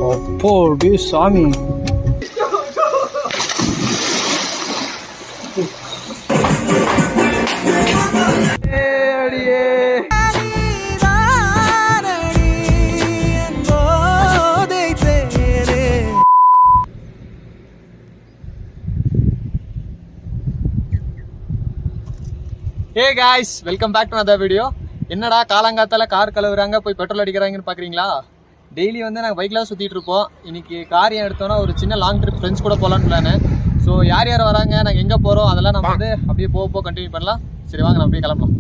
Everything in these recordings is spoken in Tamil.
அப்போடி சாமி. Hey guys, welcome back to another video. என்னடா காலங்காத்தால கார் கழுவுறாங்க போய் பெட்ரோல் அடிக்கிறாங்கன்னு பார்க்குறீங்களா? டெய்லி வந்து நாங்கள் பைக்கில் சுற்றிட்டு இருப்போம். இன்னைக்கு கார் ஏன் எடுத்தோன்னா ஒரு சின்ன லாங் ட்ரிப் ஃப்ரெண்ட்ஸ் கூட போகலான்னு பிளானு. ஸோ யார் யார் வராங்க, நாங்கள் எங்கே போகிறோம், அதெல்லாம் நம்ம வந்து அப்படியே போக கண்டினியூ பண்ணலாம். சரி வாங்க நம்ம அப்படியே கிளம்பலாம்.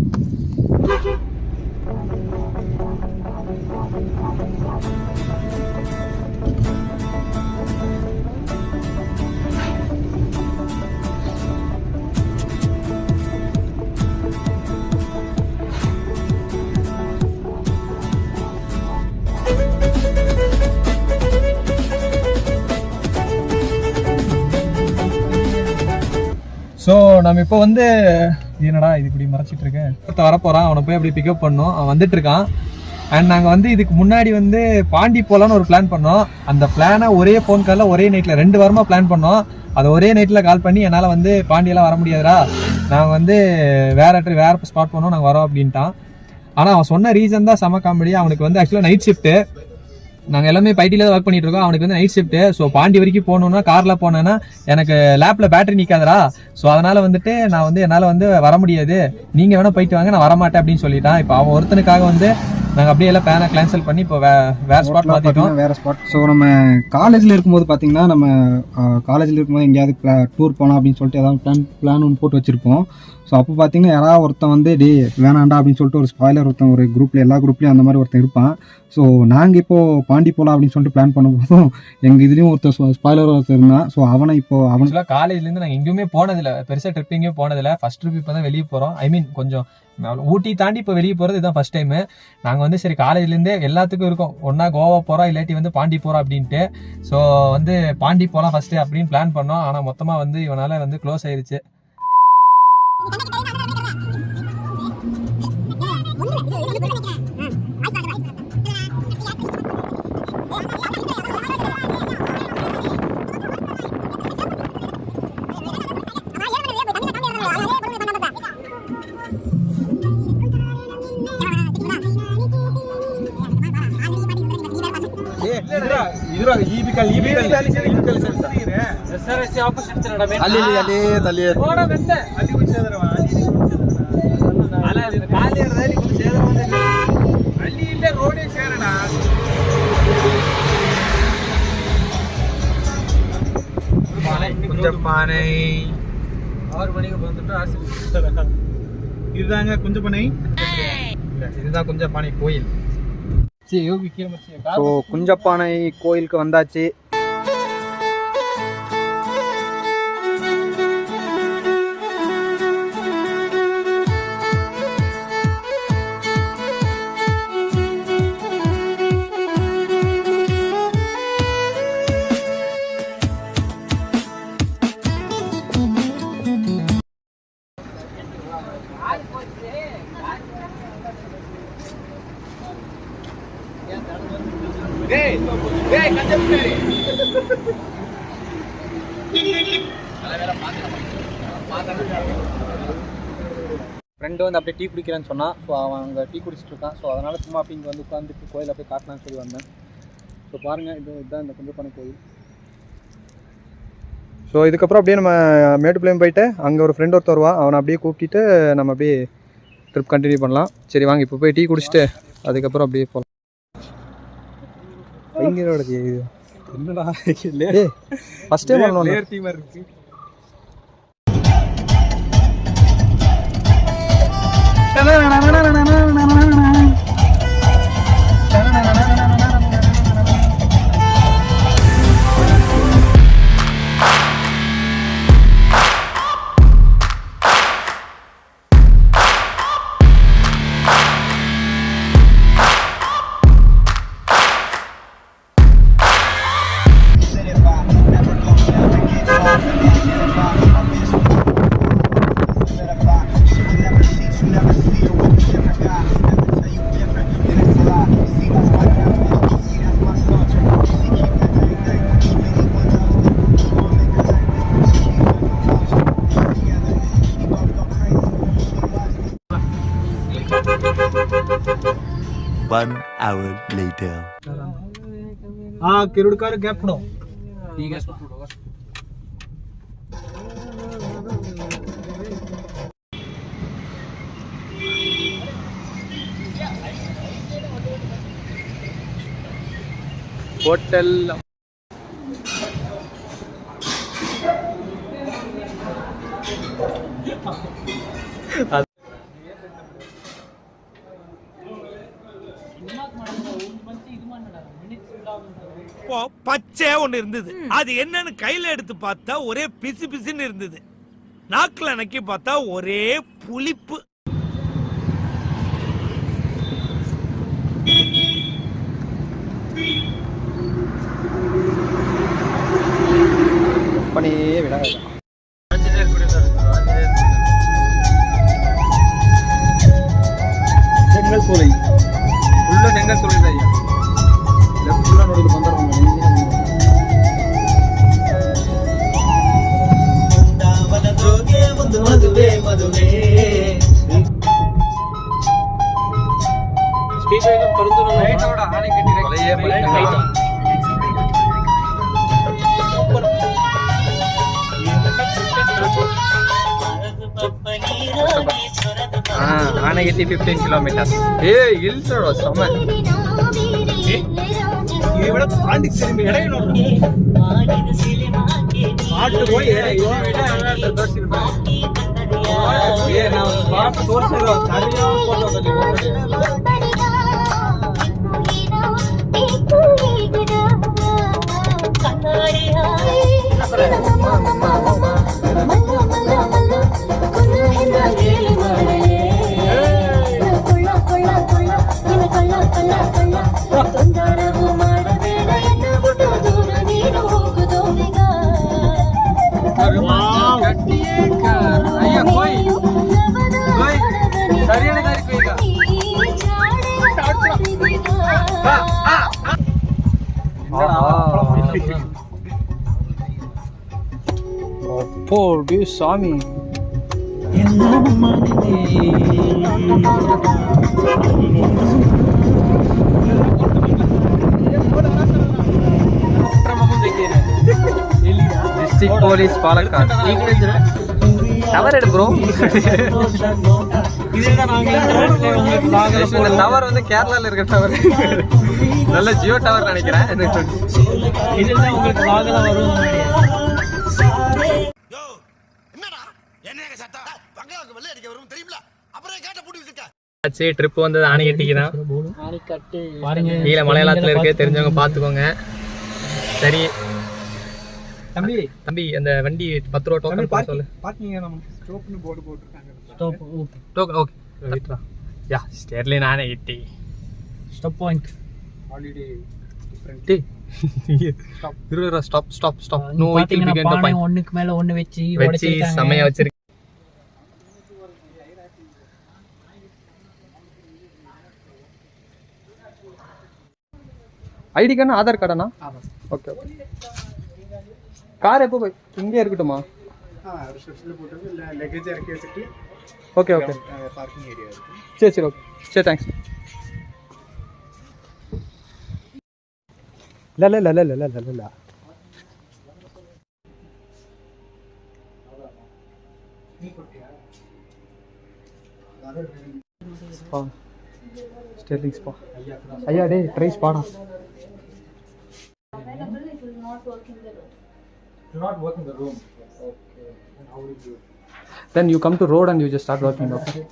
ஸோ நம்ம இப்போ வந்து என்னடா இது இப்படி மறைச்சிட்டு இருக்கேன், ஒருத்த வரப்போகிறான், அவனை போய் அப்படியே பிக்கப் பண்ணோம். அவன் வந்துட்டு இருக்கான். அண்ட் நாங்கள் வந்து இதுக்கு முன்னாடி வந்து பாண்டி போகலான்னு ஒரு பிளான் பண்ணோம். அந்த பிளானை ஒரே ஃபோன் காலில் ஒரே நைட்டில் 2 வாரமாக பிளான் பண்ணோம். அதை ஒரே நைட்டில் கால் பண்ணி என்னால் வந்து பாண்டியெல்லாம் வர முடியாதுடா, நாங்கள் வந்து வேறு ஸ்பாட் பண்ணோம், நாங்கள் வரோம் அப்படின்ட்டான். ஆனால் அவன் சொன்ன ரீசன் தான் செம காமெடி. அவனுக்கு வந்து ஆக்சுவலாக நைட் ஷிஃப்ட்டு, நாங்கள் எல்லாமே பைட்டியில் தான் ஒர்க் பண்ணிட்டு இருக்கோம். அவனுக்கு வந்து நைட் ஷிஃப்ட்டு. ஸோ பாண்டி வரைக்கும் போகணுன்னா காரில் போனேன்னா எனக்கு லேப்பில் பேட்டரி நிற்காதரா, ஸோ அதனால் வந்துட்டு நான் வந்து என்னால் வந்து வர முடியாது, நீங்கள் வேணால் போயிட்டு வாங்க, நான் வரமாட்டேன் அப்படின்னு சொல்லிட்டான். இப்போ அவன் ஒருத்தனுக்காக வந்து நாங்கள் அப்படியே எல்லாம் பிளானை கேன்சல் பண்ணி இப்போ வேறு ஸ்பாட் மாற்றிட்டோம், வேறு ஸ்பாட். ஸோ நம்ம காலேஜில் இருக்கும்போது பார்த்தீங்கன்னா, நம்ம காலேஜில் இருக்கும்போது எங்கேயாவது டூர் போகலாம் அப்படின்னு சொல்லிட்டு ஏதாவது பிளான் ஒன்று போட்டு வச்சுருப்போம். ஸோ அப்போ பார்த்தீங்கன்னா யாராவது ஒருத்தன் வந்து வேணாண்டா அப்படின்னு சொல்லிட்டு ஒரு ஸ்பாய்லர் ஒருத்தன் ஒரு குரூப்பில் எல்லா குரூப்லேயும் அந்த மாதிரி ஒருத்தன் இருப்பான். ஸோ நாங்கள் இப்போது பாண்டி போகலாம் அப்படின்னு சொல்லிட்டு பிளான் பண்ணும்போதும் எங்கள் இதுலேயும் ஒருத்தர் ஸ்பாய்லர் ஒருத்தர் இருந்தான். ஸோ அவனுக்குலாம் காலேஜ்லேருந்து நாங்கள் எங்கேயுமே போனதில்லை, பெருசாக ட்ரிப்பிங்கே போனதில்லை. ஃபஸ்ட் ட்ரிப் இப்போ தான் வெளியே போகிறோம். ஐ மீன் கொஞ்சம் ஊட்டி தாண்டி இப்போ வெளியே போகிறது இதுதான் ஃபஸ்ட் டைமு. நாங்கள் வந்து சரி காலேஜ்லேருந்தே எல்லாத்துக்கும் இருக்கோம், ஒன்றா கோவா போகிறோம் இல்லாட்டி வந்து பாண்டி போகிறோம் அப்படின்ட்டு. ஸோ வந்து பாண்டி போகலாம் ஃபஸ்ட்டு அப்படின்னு பிளான் பண்ணோம். ஆனால் மொத்தமாக வந்து இவனால் வந்து க்ளோஸ் ஆயிடுச்சு. இதுதாங்க குஞ்சப்பனை, இதுதான் குஞ்சப்பானை கோயில். ஸோ குஞ்சப்பானை கோயிலுக்கு வந்தாச்சு. ஃப்ரெண்டு வந்து அப்படியே டீ குடிக்கிறேன்னு சொன்னான். ஸோ அவன் அங்கே டீ குடிச்சிட்டு இருக்கான். ஸோ அதனால் சும்மா அப்படி இங்கே வந்து உட்காந்துட்டு கோயில் அப்படியே காட்டலான்னு சொல்லி வந்தேன். ஸோ பாருங்கள், இதுதான் இந்த குஞ்சப்பானை கோயில். ஸோ இதுக்கப்புறம் அப்படியே நம்ம மேட்டுப்பாளையம் போயிட்டு அங்கே ஒரு ஃப்ரெண்ட் ஒருத்தர் வருவான், அவனை அப்படியே கூப்பிட்டு நம்ம அப்படியே ட்ரிப் கண்டினியூ பண்ணலாம். சரி வாங்க இப்போ போய் டீ குடிச்சிட்டு அதுக்கப்புறம் அப்படியே போகலாம். பயங்கரோட என்னடா ஃபர்ஸ்ட் டைம் பண்ணணும் இருக்கு. Never see you with 1 hour later. हाँ किरुड़ का गैप पड़ो ठीक है होटल பச்சை ஒண்ணு இருந்தது அது என்னன்னு கையில எடுத்து பார்த்தா ஒரே பிசு பிசுன்னு இருந்தது நாக்குல நக்கி பார்த்தா ஒரே புளிப்பு பண்ணியே விடாது செங்கல் சோலை உள்ள செங்கல் சோலை தான் ஐயா லெஃப்ட்ல நடுவுல பந்தரம் மதுவே மதுவே ஸ்பீக்கர் பறந்துன லைட்டோட ஆணை கட்டி கொலையே பண்ணிட்டாங்க ஆனைகட்டி 15 kilometers ஏய் இல்சோட சம இதை விட தாண்டி திரும்பி இடையணும் ஆட்டு போய் இடையோ ஏ நான் ஸ்பாட் தோர்சறோம் சரியா போட்டோ போடு சாமி டிஸ்ட்ரிக்ட் போலீஸ் பாலக்காடு டவர் எடு ப்ரோ இந்த டவர் வந்து கேரளால இருக்க டவர் நல்ல ஜியோ டவர் நினைக்கிறேன் ட்ரிப் வந்தது ஆணைக்கட்டிக்கு தான் கீழே மலையாளத்துல இருக்கு தெரிஞ்சவங்க பாத்துக்கோங்க சரி தம்பி தம்பி அந்த வண்டி 10 ரூபா டோக்கன் போட சொல்லு பாத்தீங்க நம்ம ஸ்டாப்னு போர்டு போட்டுருக்காங்க ஸ்டாப் ஓகே டோக்கன் ஓகே ரைட்ரா yeah Sterling Anaikatti stop point holiday different stop இருடா stop stop stop no waiting பிகன் தி பாயிண்ட் ஒண்ணுக்கு மேல ஒன்னு வெச்சி சமையா வச்சிருக்க ஐடி கார்டு ஆதார் கார்டா ஓகே ஓகே கார் எப்போ போய் இங்கே இருக்கட்டுமா ரிசப்ஷனில் போட்டு இல்லை லக்கேஜ் இறக்கி வச்சுட்டு ஓகே ஓகே பார்க்கிங் ஏரியா இருக்குது சரி சரி ஓகே சரி தேங்க்ஸ் இல்லை இல்லை இல்லை இல்லை இல்லை இல்லை ஸ்பா ஸ்டெர்லிங் ஸ்பா ஐயா டே ட்ரை ஸ்பாடா Do not work in the room. Okay. Then how will you? Then you come to road and you just start working. Okay.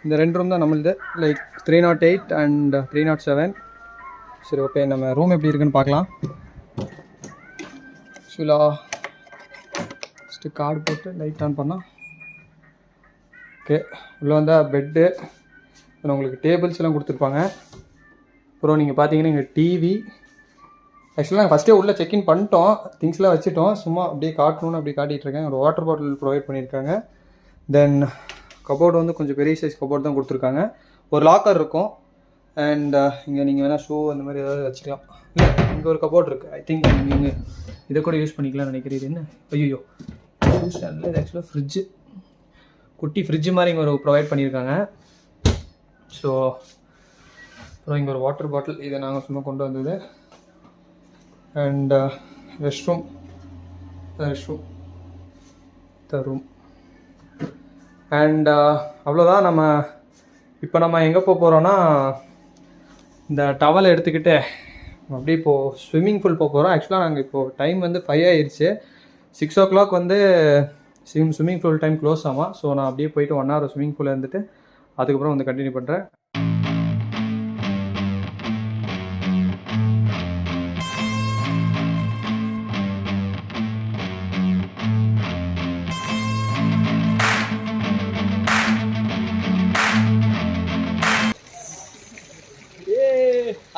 இந்த ரெண்டு ரூம் தான் நம்மளுது லைக் 308 அண்ட் 307 சரி ஓகே நம்ம ரூம் எப்படி இருக்குன்னு பார்க்கலாம் ஆக்சுவலாக ஃபஸ்ட்டு கார்டு போட்டு லைட் ஆன் பண்ணால் ஓகே உள்ளே வந்தால் பெட்டு இதில் உங்களுக்கு டேபிள்ஸ் எல்லாம் கொடுத்துருப்பாங்க அப்புறம் நீங்கள் பார்த்தீங்கன்னா இங்கே டிவி. ஆக்சுவலாக நாங்கள் ஃபஸ்ட்டே உள்ளே செக்இன் பண்ணிட்டோம், திங்ஸ்லாம் வச்சுட்டோம், சும்மா அப்படியே காட்டணும்னு அப்படி காட்டிகிட்ருக்கேன். ஒரு வாட்டர் பாட்டில் ப்ரொவைட் பண்ணியிருக்காங்க. தென் கபோர்டு வந்து கொஞ்சம் பெரிய சைஸ் கபோர்டு தான் கொடுத்துருக்காங்க. ஒரு லாக்கர் இருக்கும். அண்ட் இங்கே நீங்கள் வேணால் ஷூ அந்த மாதிரி ஏதாவது வச்சுக்கலாம். இல்லை, இங்கே ஒரு கபோர்டு இருக்குது. ஐ திங்க் நீங்கள் இதை கூட யூஸ் பண்ணிக்கலாம்னு நினைக்கிறேன். இது என்ன ஐயோ ஷூஸ் இல்லை, இது ஆக்சுவலாக ஃப்ரிட்ஜு, குட்டி ஃப்ரிட்ஜு மாதிரி இங்கே ஒரு ப்ரொவைட் பண்ணியிருக்காங்க. ஸோ அப்புறம் இங்கே ஒரு வாட்டர் பாட்டில், இதை நாங்கள் சும்மா கொண்டு வந்தது. And rest room the room. And அவ்வளோதான். இப்போ நம்ம எங்கே போகிறோன்னா, இந்த டவலை எடுத்துக்கிட்டு அப்படியே இப்போது ஸ்விம்மிங் பூல் போகிறோம். ஆக்சுவலாக நாங்கள் இப்போது டைம் வந்து 5 ஆயிடுச்சு. 6 o'clock வந்து ஸ்விம்மிங் பூல் டைம் க்ளோஸ் ஆகும். ஸோ நான் அப்படியே போயிட்டு 1 hour ஸ்விம்மிங் பூலில் இருந்துட்டு அதுக்கப்புறம் வந்து கண்டினியூ பண்ணுறேன்.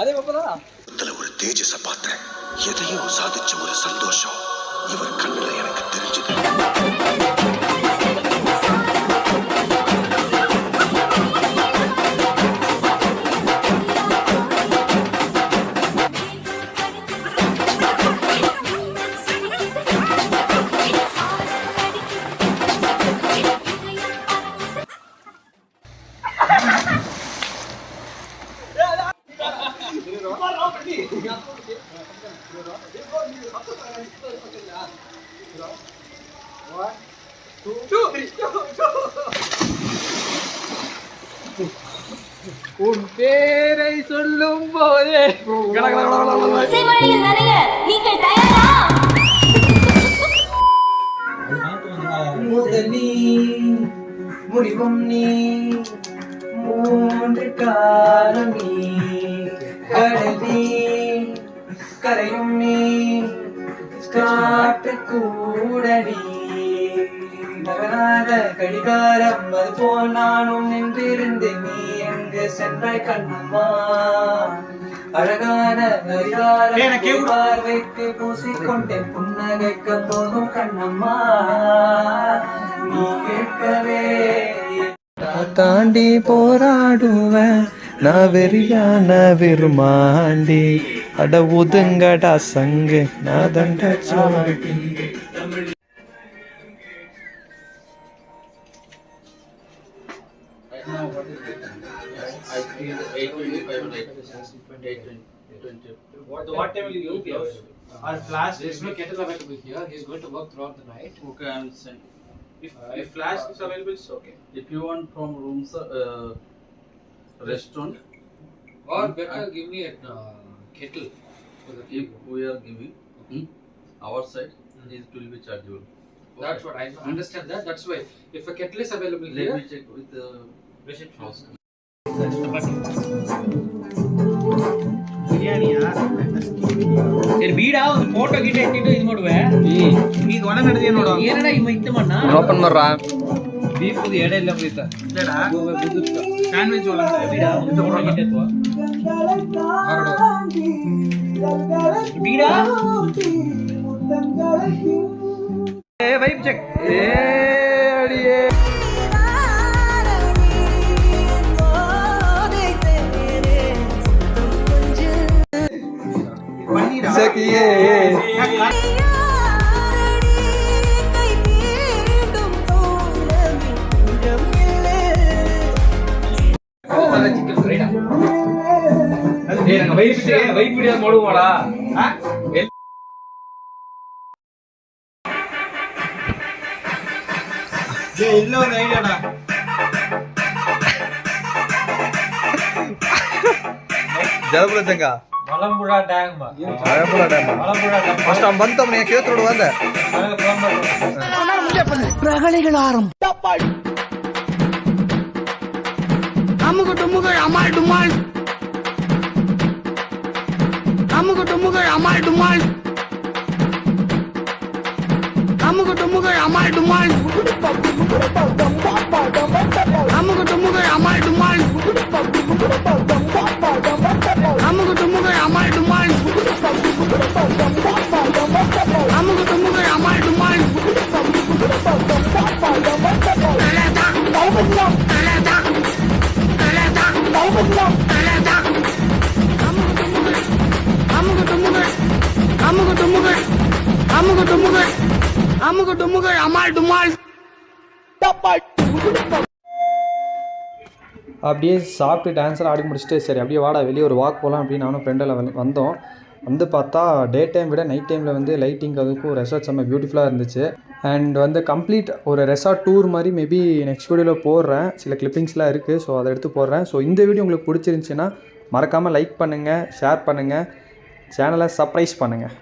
அதே பாப்பா ஒரு தேஜஸ பார்த்தேன். எதையோ சாதிச்ச ஒரு சந்தோஷம் இவர் கண்ணுல எனக்கு தெரிஞ்சது. உன் பேரை சொல்லும் போதே முதலி முடிவும் நீ, மூன்று காலம் நீ, கடலி கரையும் நீ, காற்று கூட நீ, நகராத கடிகாரம் அது போல் நானும் நின்றிருந்தேன். நீ எங்கு சென்றாய் கண்ணம்மா, அழகான நரிகாரம் பார்வைக்கு பூசிக்கொண்டேன், புன்னகைக்க போதும் கண்ணம்மா, நீ கேட்கவே தாண்டி போராடுவேன் நான் வெறியான விருமாண்டி, அட ஒதுங்கடா சங்கு நான் தண்ட What time will you close? Our flash, there is no kettle available here. He is going to work throughout the night. Okay, I will send. If flash is available, it's okay. If you want from rooms, restaurant, Or better give me a kettle. if we are giving, our side, it will be chargeable. That's what I understand that. That's why if a kettle is available Let here, me check with the reception. house. ಸರಿ ಬೀಡ ಒಂದು ಫೋಟೋ ಗಿಟ ಇಟ್ಟಿಟ್ಟು ಇದು ಮಾಡುವೆ ಈಗ ಒಳ ನಡೆದೇ ನೋಡು ಏನಡ ಇತ್ತ ಮಣ್ಣ ಓಪನ್ ಮಾಡ್ರಾ ದೀಪದ ಎಡೆ ಇಲ್ಲ ಪ್ರೀತ ಸ್ಯಾಂಡ್ವಿಚ್ ಒಳ ಬೀಡ ಒಂದು ಫೋಟೋ ಗಿಟ ಎತ್ತುವ ಬೀಡ ಏ ವೈಪ್ ಚೆಕ್ ಏ ಅಡಿಯೇ सकिए ವೈಪಿಡಿಯ ಮಾಡುವಳ ಇಲ್ಲ ಒಂದು ಐಡಿಯಾಡ ಜಲಬುರದಂಗ ಮಲಂಬುಳ ಡ್ಯಾಮ್ ಫಸ್ಟ್ ಬಂತ ಮನೆ ಕೇಳ್ತೋಡು ಅಂದ பிரகலைகளாரும் அமுக டுமுகள் அமால் டுமால் அமுக டுமுகள் அமால் டுமால் அமுக டுமுகள் அமால் டுமால் அமுக டுமுகள் அமால் டுமால் அமுக அமுகு டுமுகு அமால் டுமால். அப்படியே சாப்பிட்டு டான்ஸில் ஆடி முடிச்சுட்டு சரி அப்படியே வாடா வெளியே ஒரு வாக் போகலாம் அப்படின்னு நானும் ஃப்ரெண்டில் வந்தோம். வந்து பார்த்தா டே டைம் விட நைட் டைமில் வந்து லைட்டிங் அதுக்கும் ரெசார்ட் செம்ம பியூட்டிஃபுல்லாக இருந்துச்சு. அண்ட் வந்து கம்ப்ளீட் ஒரு ரெசார்ட் டூர் மாதிரி மேபி நெக்ஸ்ட் வீடியோவில் போடுறேன். சில கிளிப்பிங்ஸ்லாம் இருக்குது, ஸோ அதை எடுத்து போடுறேன். ஸோ இந்த வீடியோ உங்களுக்கு பிடிச்சிருந்துச்சின்னா மறக்காமல் லைக் பண்ணுங்கள், ஷேர் பண்ணுங்கள், சேனலை சப்ஸ்கிரைப் பண்ணுங்கள்.